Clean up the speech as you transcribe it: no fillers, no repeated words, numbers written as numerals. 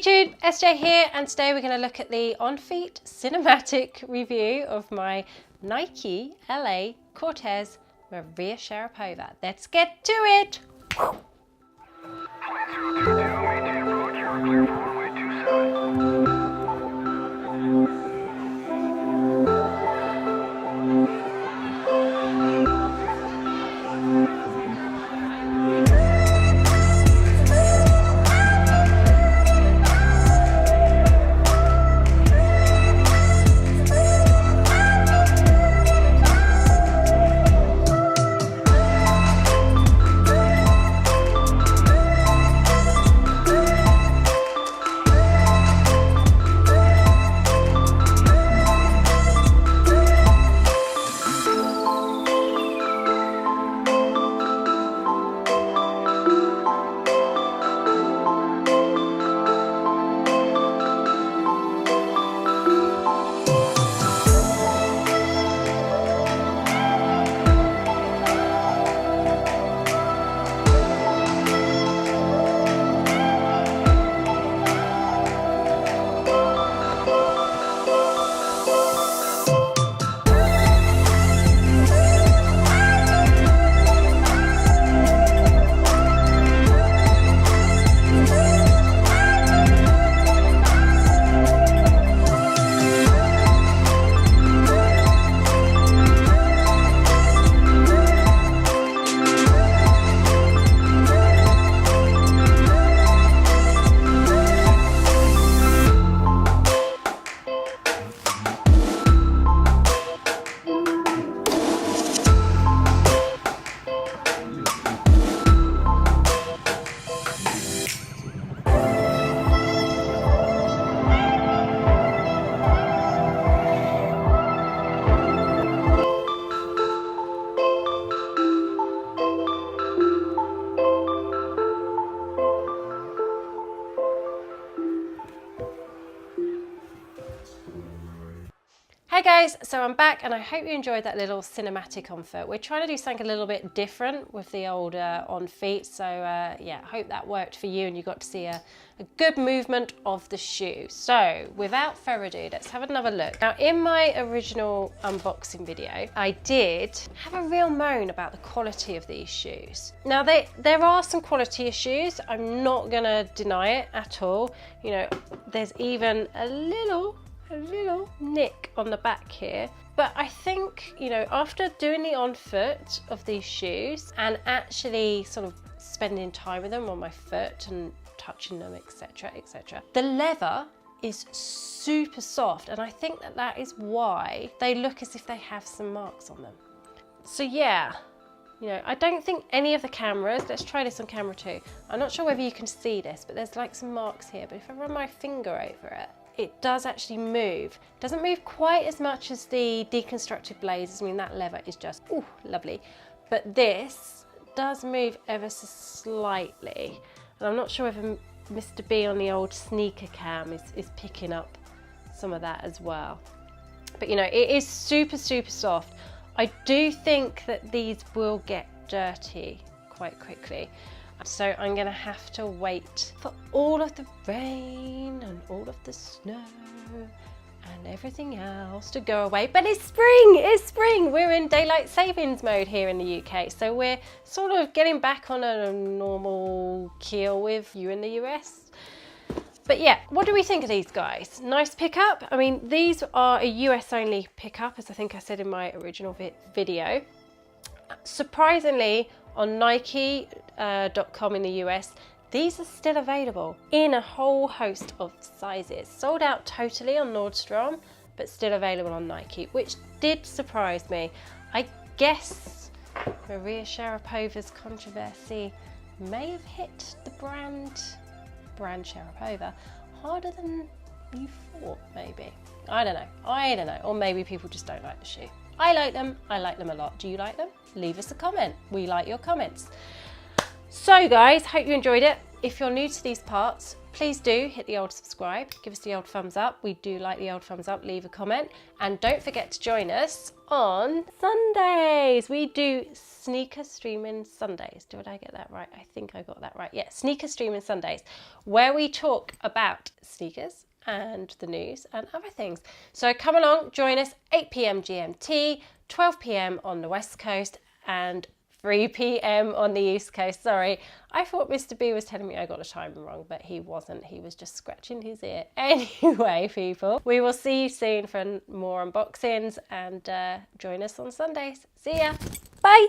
YouTube, SJ here, and today we're going to look at the Onfoot cinematic review of my Nike LA Cortez Maria Sharapova. Let's get to it! Hey guys, so I'm back and I hope you enjoyed that little cinematic Onfoot. We're trying to do something a little bit different with the old Onfoot, so yeah, I hope that worked for you and you got to see a good movement of the shoe. So without further ado, let's have another look. Now in my original unboxing video, I did have a real moan about the quality of these shoes. Now there are some quality issues, I'm not gonna deny it at all. You know, there's even a little nick on the back here, but I think, you know, after doing the on foot of these shoes and actually sort of spending time with them on my foot and touching them, etc, the leather is super soft, and I think that is why they look as if they have some marks on them. So yeah, you know, I don't think any of the cameras, let's try this on camera too, I'm not sure whether you can see this, but there's like some marks here, but if I run my finger over it, it does actually move. It doesn't move quite as much as the deconstructed blazers. I mean, that leather is just, ooh, lovely. But this does move ever so slightly. And I'm not sure if Mr. B on the old sneaker cam is picking up some of that as well. But you know, it is super, super soft. I do think that these will get dirty quite quickly. So I'm gonna have to wait for all of the rain and all of the snow and everything else to go away. But it's spring! We're in daylight savings mode here in the UK. So we're sort of getting back on a normal keel with you in the US. But yeah, what do we think of these guys? Nice pickup. I mean, these are a US only pickup, as I think I said in my original video. Surprisingly, on Nike.com in the US, these are still available in a whole host of sizes. Sold out totally on Nordstrom, but still available on Nike, which did surprise me. I guess Maria Sharapova's controversy may have hit the brand Sharapova harder than you thought, maybe. I don't know. Or maybe people just don't like the shoe. I like them a lot. Do you like them? Leave us a comment. We like your comments. So guys, hope you enjoyed it. If you're new to these parts, Please do hit the old subscribe, give us the old thumbs up. We do like the old thumbs up, leave a comment. And don't forget to join us on Sundays. We do sneaker streaming Sundays. Did I get that right? I think I got that right. Yeah, sneaker streaming Sundays, where we talk about sneakers and the news and other things. So come along, join us, 8 p.m. GMT, 12 p.m. on the West Coast, and 3 p.m. on the East Coast. Sorry, I thought Mr. B was telling me I got the time wrong, but he wasn't. He was just scratching his ear. Anyway, people, we will see you soon for more unboxings, and join us on Sundays. See ya. Bye.